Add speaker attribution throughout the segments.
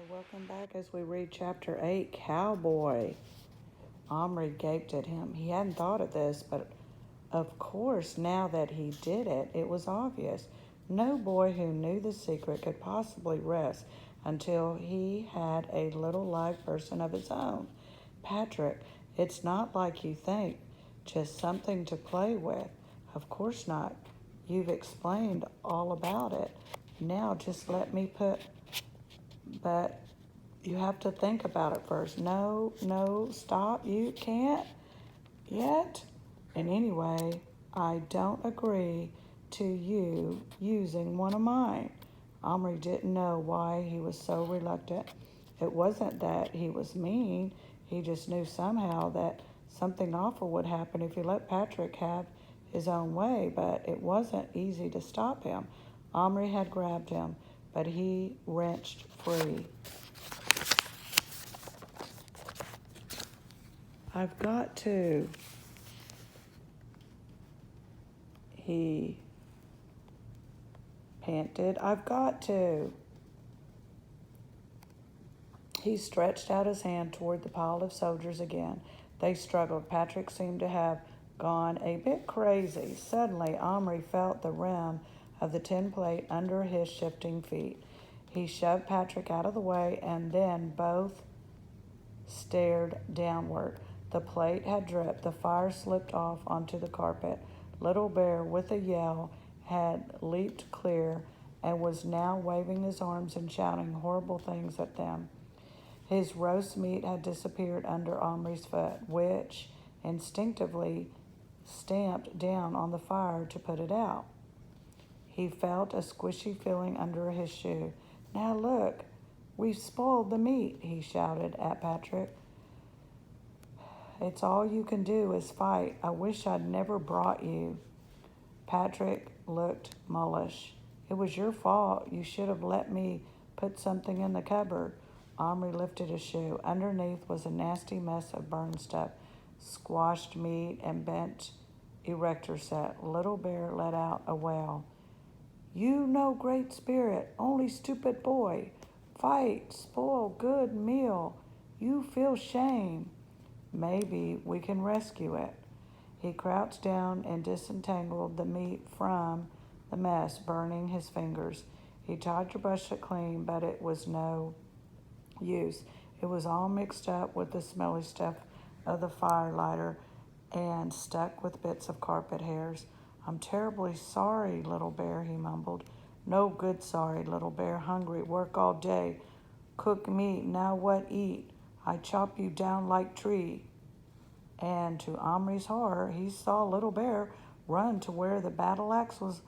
Speaker 1: Welcome back as we read Chapter 8, Cowboy. Omri gaped at him. He hadn't thought of this, but of course, now that he did it, it was obvious. No boy who knew the secret could possibly rest until he had a little live person of his own. Patrick, it's not like you think, just something to play with. Of course not. You've explained all about it. Now just let me but you have to think about it first. No, stop. You can't yet. And anyway, I don't agree to you using one of mine. Omri didn't know why he was so reluctant. It wasn't that he was mean. He just knew somehow that something awful would happen if he let Patrick have his own way, but it wasn't easy to stop him. Omri had grabbed him, but he wrenched free. I've got to, he panted. I've got to. He stretched out his hand toward the pile of soldiers again. They struggled. Patrick seemed to have gone a bit crazy. Suddenly, Omri felt the rim of the tin plate under his shifting feet. He shoved Patrick out of the way, and then both stared downward. The plate had dripped. The fire slipped off onto the carpet. Little Bear, with a yell, had leaped clear and was now waving his arms and shouting horrible things at them. His roast meat had disappeared under Omri's foot, which instinctively stamped down on the fire to put it out. He felt a squishy feeling under his shoe. Now look, we've spoiled the meat, he shouted at Patrick. It's all you can do is fight. I wish I'd never brought you. Patrick looked mullish. It was your fault. You should have let me put something in the cupboard. Omri lifted his shoe. Underneath was a nasty mess of burned stuff, squashed meat, and bent erector set. Little Bear let out a wail. You no great spirit, only stupid boy. Fight, spoil good meal. You feel shame. Maybe we can rescue it. He crouched down and disentangled the meat from the mess, burning his fingers. He tried to brush it clean, but it was no use. It was all mixed up with the smelly stuff of the firelighter and stuck with bits of carpet hairs. I'm terribly sorry, Little Bear, he mumbled. No good sorry, Little Bear. Hungry, work all day. Cook meat, now what eat? I chop you down like tree. And to Omri's horror, he saw Little Bear run to where the battle axe was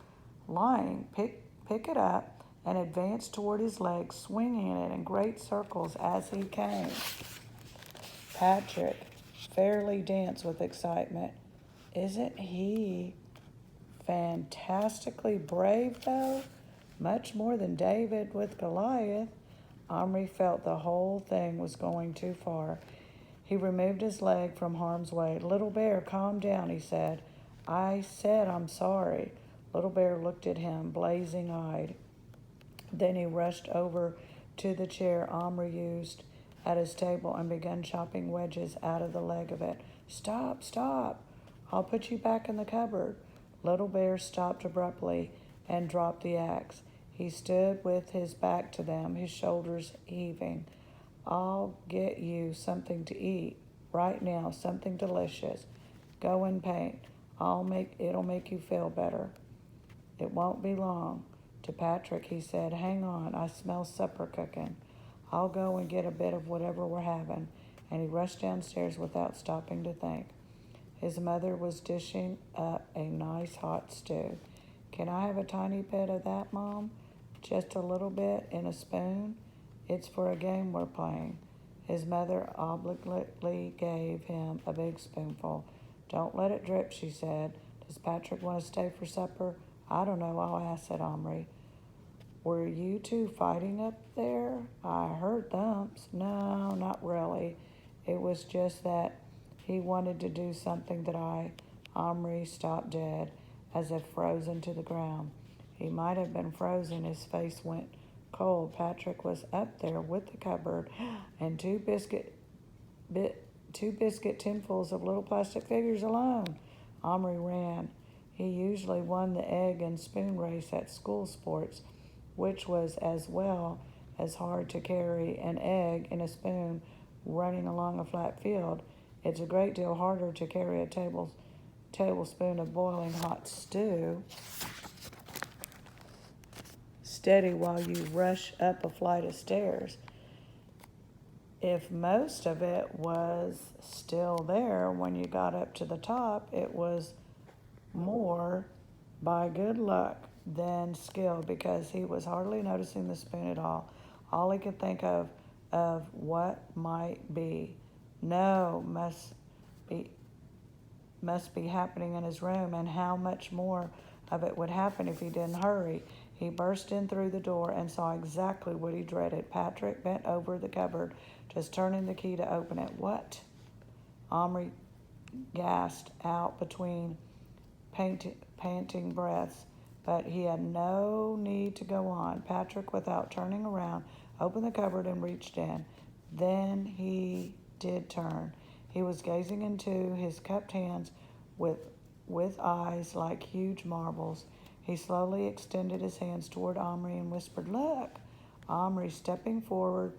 Speaker 1: lying, pick it up, and advance toward his legs, swinging it in great circles as he came. Patrick fairly danced with excitement. Isn't he fantastically brave, though? Much more than David with Goliath. Omri felt the whole thing was going too far. He removed his leg from harm's way. Little Bear, calm down, he said. I said I'm sorry. Little Bear looked at him, blazing-eyed. Then he rushed over to the chair Omri used at his table and began chopping wedges out of the leg of it. Stop, stop. I'll put you back in the cupboard. Little Bear stopped abruptly and dropped the axe. He stood with his back to them, his shoulders heaving. I'll get you something to eat right now, something delicious. Go and paint. It'll make you feel better. It won't be long. To Patrick, he said, hang on, I smell supper cooking. I'll go and get a bit of whatever we're having. And he rushed downstairs without stopping to think. His mother was dishing up a nice hot stew. Can I have a tiny bit of that, Mom? Just a little bit in a spoon? It's for a game we're playing. His mother obligately gave him a big spoonful. Don't let it drip, she said. Does Patrick want to stay for supper? I don't know, I'll ask, said Omri. Were you two fighting up there? I heard thumps. No, not really. It was just that he wanted to do something that Omri stopped dead, as if frozen to the ground. He might have been frozen. His face went cold. Patrick was up there with the cupboard and two biscuit tinfuls of little plastic figures alone. Omri ran. He usually won the egg and spoon race at school sports, which was as well as hard to carry an egg and a spoon running along a flat field. It's a great deal harder to carry a tablespoon of boiling hot stew steady while you rush up a flight of stairs. If most of it was still there when you got up to the top, it was more by good luck than skill, because he was hardly noticing the spoon at all. All he could think of what might be. No, must be happening in his room, and how much more of it would happen if he didn't hurry. He burst in through the door and saw exactly what he dreaded. Patrick bent over the cupboard, just turning the key to open it. What? Omri gasped out between panting breaths, but he had no need to go on. Patrick, without turning around, opened the cupboard and reached in. Then he did turn. He was gazing into his cupped hands with eyes like huge marbles. He slowly extended his hands toward Omri and whispered, "Look!" Omri, stepping forward,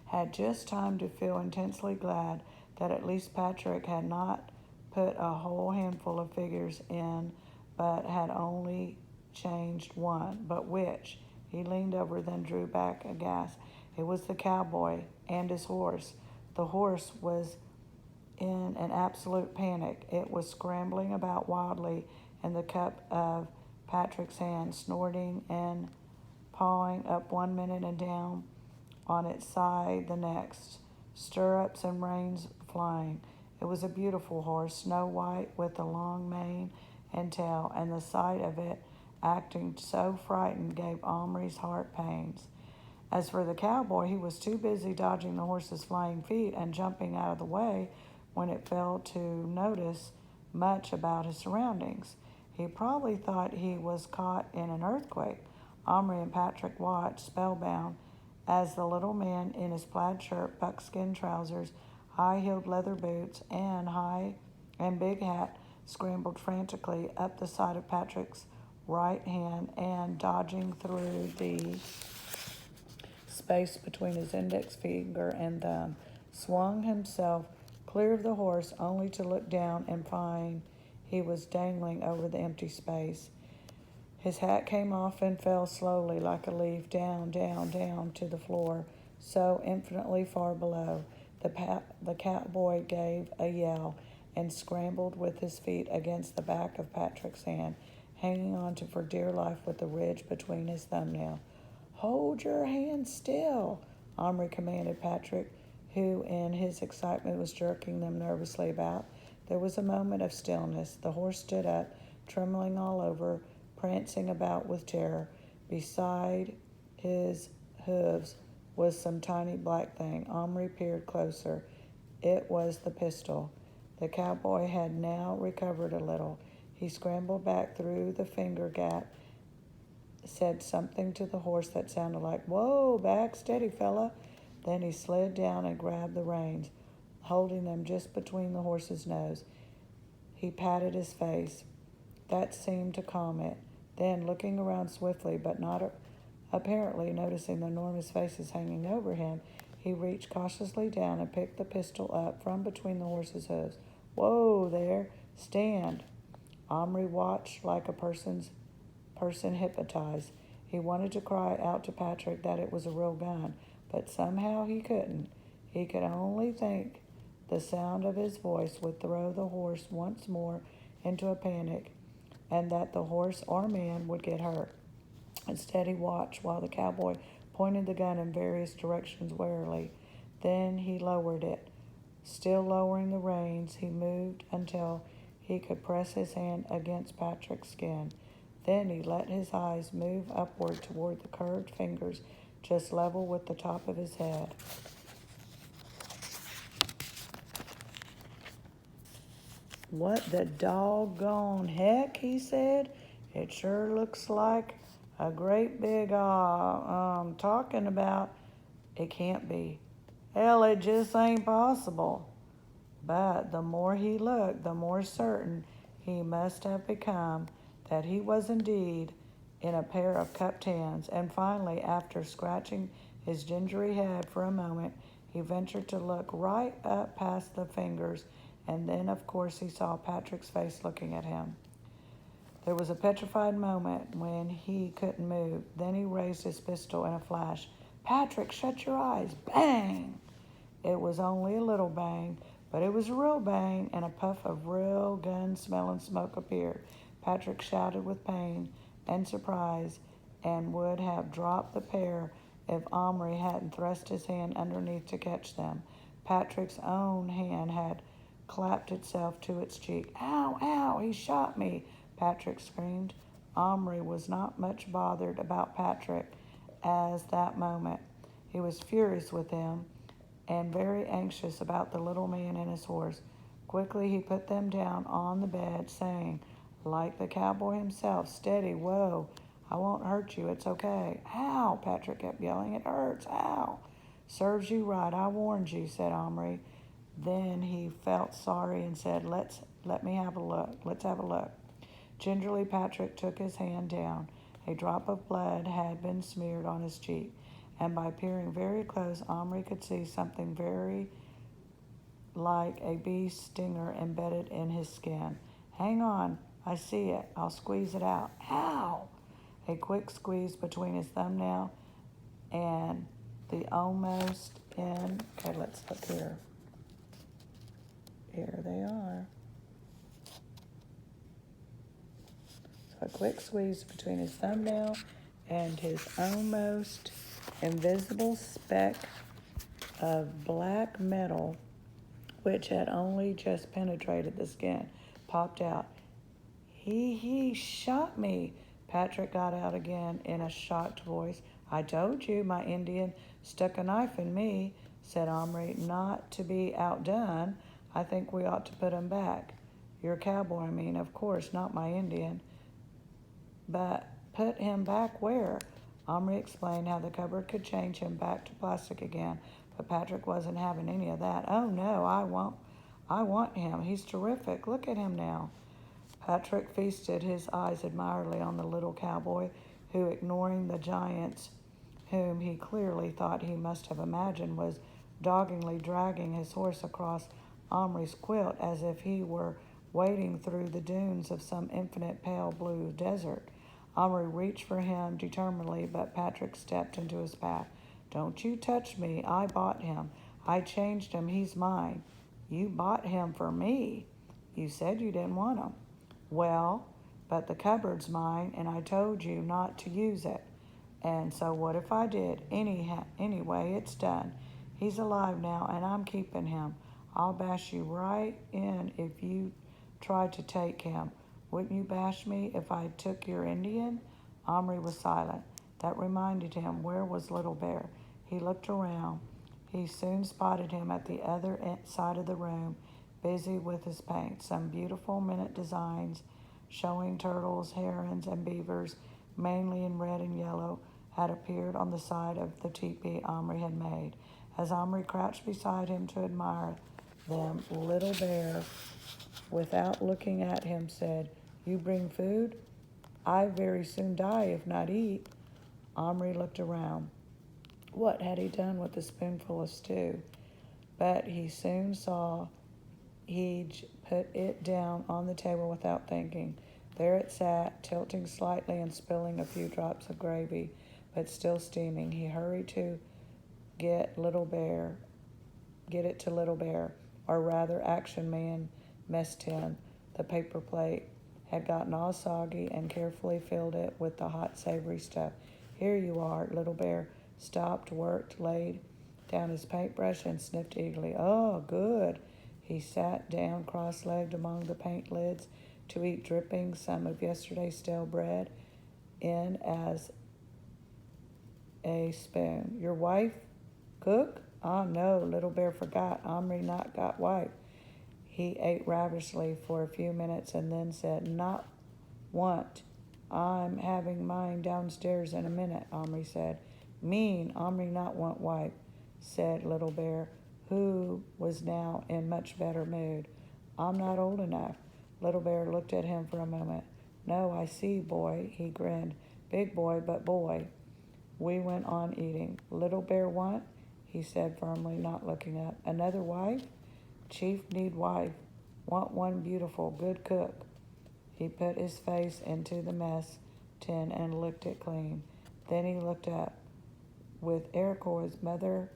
Speaker 1: had just time to feel intensely glad that at least Patrick had not put a whole handful of figures in, but had only changed one. But which? He leaned over, then drew back aghast. It was the cowboy and his horse. The horse was in an absolute panic. It was scrambling about wildly in the cup of Patrick's hand, snorting and pawing up one minute and down on its side the next, stirrups and reins flying. It was a beautiful horse, snow white, with a long mane and tail, and the sight of it acting so frightened gave Omri's heart pains. As for the cowboy, he was too busy dodging the horse's flying feet and jumping out of the way when it failed to notice much about his surroundings. He probably thought he was caught in an earthquake. Omri and Patrick watched, spellbound, as the little man in his plaid shirt, buckskin trousers, high-heeled leather boots, and big hat scrambled frantically up the side of Patrick's right hand and, dodging through the space between his index finger and thumb, swung himself clear of the horse, only to look down and find he was dangling over the empty space. His hat came off and fell slowly like a leaf down to the floor, so infinitely far below. The cowboy gave a yell and scrambled with his feet against the back of Patrick's hand, hanging on to for dear life with the ridge between his thumbnail. "Hold your hand still," Omri commanded Patrick, who in his excitement was jerking them nervously about. There was a moment of stillness. The horse stood up, trembling all over, prancing about with terror. Beside his hooves was some tiny black thing. Omri peered closer. It was the pistol. The cowboy had now recovered a little. He scrambled back through the finger gap, said something to the horse that sounded like, "Whoa, back, steady, fella." Then he slid down and grabbed the reins, holding them just between the horse's nose. He patted his face. That seemed to calm it. Then, looking around swiftly, but not apparently noticing the enormous faces hanging over him, he reached cautiously down and picked the pistol up from between the horse's hooves. "Whoa there, stand." Omri watched like a person hypnotized. He wanted to cry out to Patrick that it was a real gun, but somehow he couldn't. He could only think the sound of his voice would throw the horse once more into a panic, and that the horse or man would get hurt. Instead, he watched while the cowboy pointed the gun in various directions warily. Then he lowered it. Still lowering the reins, he moved until he could press his hand against Patrick's skin. Then he let his eyes move upward toward the curved fingers just level with the top of his head. "What the doggone heck?" he said. "It sure looks like A great big talking about it can't be. Hell, it just ain't possible. But the more he looked, the more certain he must have become that he was indeed in a pair of cupped hands. And finally, after scratching his gingery head for a moment, he ventured to look right up past the fingers, and then, of course, he saw Patrick's face looking at him. There was a petrified moment when he couldn't move. Then he raised his pistol in a flash. "Patrick, shut your eyes!" Bang! It was only a little bang, but it was a real bang, and a puff of real gun-smelling smoke appeared. Patrick shouted with pain and surprise and would have dropped the pair if Omri hadn't thrust his hand underneath to catch them. Patrick's own hand had clapped itself to its cheek. "Ow, ow, he shot me!" Patrick screamed. Omri was not much bothered about Patrick as that moment. He was furious with him and very anxious about the little man and his horse. Quickly he put them down on the bed, saying, like the cowboy himself, "Steady, whoa, I won't hurt you, it's okay." "Ow!" Patrick kept yelling, "it hurts, ow!" "Serves you right, I warned you," said Omri. Then he felt sorry and said, Let me have a look. Let's have a look." Gingerly, Patrick took his hand down. A drop of blood had been smeared on his cheek, and by peering very close, Omri could see something very like a bee's stinger embedded in his skin. "Hang on, I see it. I'll squeeze it out." "Ow!" A quick squeeze between his thumbnail and the almost in. Okay, let's look here. Here they are. So a quick squeeze between his thumbnail and his almost invisible speck of black metal, which had only just penetrated the skin, popped out. He shot me," Patrick got out again in a shocked voice. "I told you my Indian stuck a knife in me," said Omri. "Not to be outdone, I think we ought to put him back." "Your cowboy, I mean, of course, not my Indian." "But put him back where?" Omri explained how the cupboard could change him back to plastic again, but Patrick wasn't having any of that. "Oh no, I want him. He's terrific. Look at him now." Patrick feasted his eyes admiringly on the little cowboy, who, ignoring the giants whom he clearly thought he must have imagined, was doggedly dragging his horse across Omri's quilt as if he were wading through the dunes of some infinite pale blue desert. Omri reached for him determinedly, but Patrick stepped into his path. "Don't you touch me. I bought him. I changed him. He's mine." "You bought him for me. You said you didn't want him." "Well, but the cupboard's mine, and I told you not to use it. And so what if I did? Anyway, it's done. He's alive now, and I'm keeping him. I'll bash you right in if you try to take him. Wouldn't you bash me if I took your Indian?" Omri was silent. That reminded him, where was Little Bear? He looked around. He soon spotted him at the other side of the room, busy with his paint. Some beautiful minute designs showing turtles, herons, and beavers, mainly in red and yellow, had appeared on the side of the teepee Omri had made. As Omri crouched beside him to admire them, Little Bear, without looking at him, said, "You bring food? I very soon die if not eat." Omri looked around. What had he done with the spoonful of stew? But he soon saw he'd put it down on the table without thinking. There it sat, tilting slightly and spilling a few drops of gravy, but still steaming. He hurried to get it to Little Bear, or rather Action Man mess tin. The paper plate had gotten all soggy and carefully filled it with the hot savory stuff. "Here you are." Little Bear stopped, worked, laid down his paintbrush, and sniffed eagerly. "Oh, good." He sat down cross-legged among the paint lids to eat, dripping some of yesterday's stale bread in as a spoon. "Your wife cook?" "Ah, no." Little Bear forgot. Omri not got wife. He ate ravenously for a few minutes and then said, "Not want. I'm having mine downstairs in a minute, Omri said. Mean, Omri not want wipe, said Little Bear, who was now in much better mood. I'm not old enough. Little Bear looked at him for a moment. No, I see, boy, he grinned. Big boy, but boy. We went on eating. Little Bear want? He said firmly, not looking up. Another wife? Chief need wife. Want one beautiful, good cook. He put his face into the mess tin and licked it clean. Then he looked up. With Iroquois mother,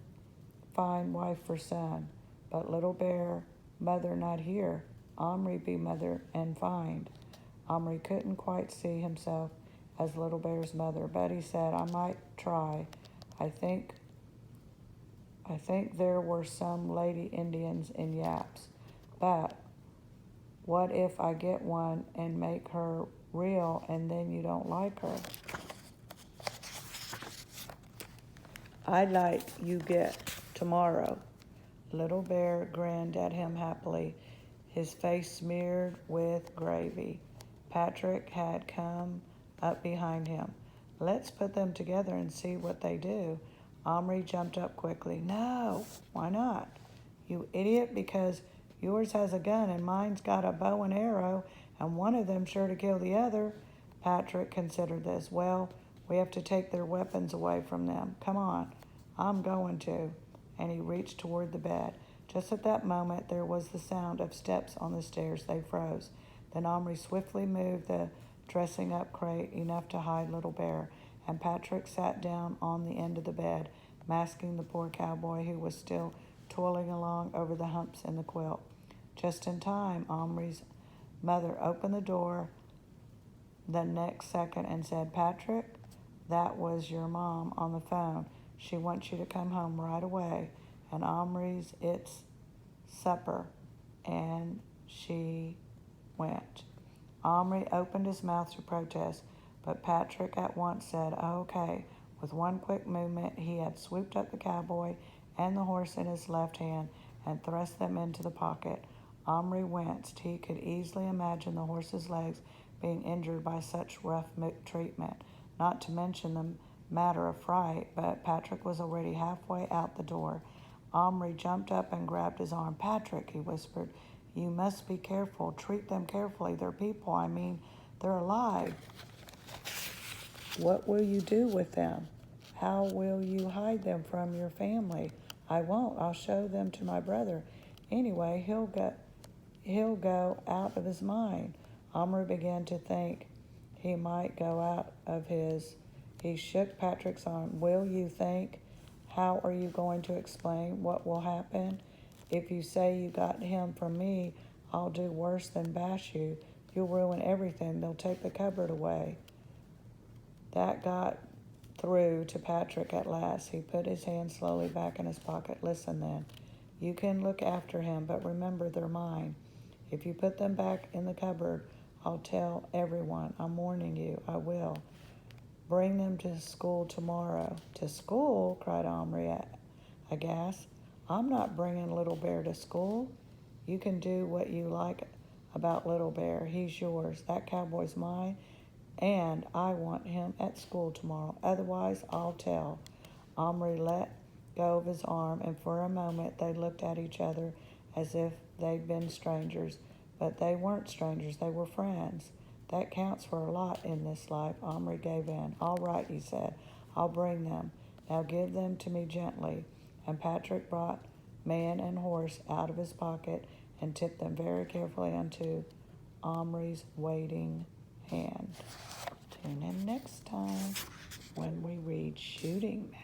Speaker 1: fine wife for son. But Little Bear, mother not here. Omri be mother and find. Omri couldn't quite see himself as Little Bear's mother, but he said, I might try. I think there were some lady Indians in Yaps. But what if I get one and make her real and then you don't like her? I'd like you get tomorrow. Little Bear grinned at him happily, his face smeared with gravy. Patrick had come up behind him. Let's put them together and see what they do. Omri jumped up quickly. No, why not? You idiot, because yours has a gun and mine's got a bow and arrow, and one of them's sure to kill the other. Patrick considered this. Well, we have to take their weapons away from them. Come on, I'm going to. And he reached toward the bed. Just at that moment, there was the sound of steps on the stairs. They froze. Then Omri swiftly moved the dressing-up crate enough to hide Little Bear, and Patrick sat down on the end of the bed, masking the poor cowboy who was still toiling along over the humps in the quilt. Just in time, Omri's mother opened the door the next second and said, Patrick, that was your mom on the phone. She wants you to come home right away. And Omri's, it's supper. And she went. Omri opened his mouth to protest, but Patrick at once said, okay. With one quick movement, he had swooped up the cowboy and the horse in his left hand and thrust them into the pocket. Omri winced. He could easily imagine the horse's legs being injured by such rough treatment, not to mention the matter of fright, but Patrick was already halfway out the door. Omri jumped up and grabbed his arm. Patrick, he whispered, you must be careful. Treat them carefully. They're people. I mean, they're alive. What will you do with them? How will you hide them from your family? I won't. I'll show them to my brother. Anyway, he'll go out of his mind. Omri began to think he might go out of his. He shook Patrick's arm. Will you think? How are you going to explain what will happen? If you say you got him from me, I'll do worse than bash you. You'll ruin everything. They'll take the cupboard away. That got through to Patrick at last. He put his hand slowly back in his pocket. Listen then, you can look after him, but remember they're mine. If you put them back in the cupboard, I'll tell everyone. I'm warning you, I will. Bring them to school tomorrow. To school? Cried Omri aghast. I'm not bringing Little Bear to school. You can do what you like about Little Bear. He's yours. That cowboy's mine. And I want him at school tomorrow. Otherwise, I'll tell. Omri let go of his arm, and for a moment they looked at each other as if they'd been strangers. But they weren't strangers. They were friends. That counts for a lot in this life. Omri gave in. All right, he said. I'll bring them. Now give them to me gently. And Patrick brought man and horse out of his pocket and tipped them very carefully onto Omri's waiting hand. Tune in next time when we read Shooting Match.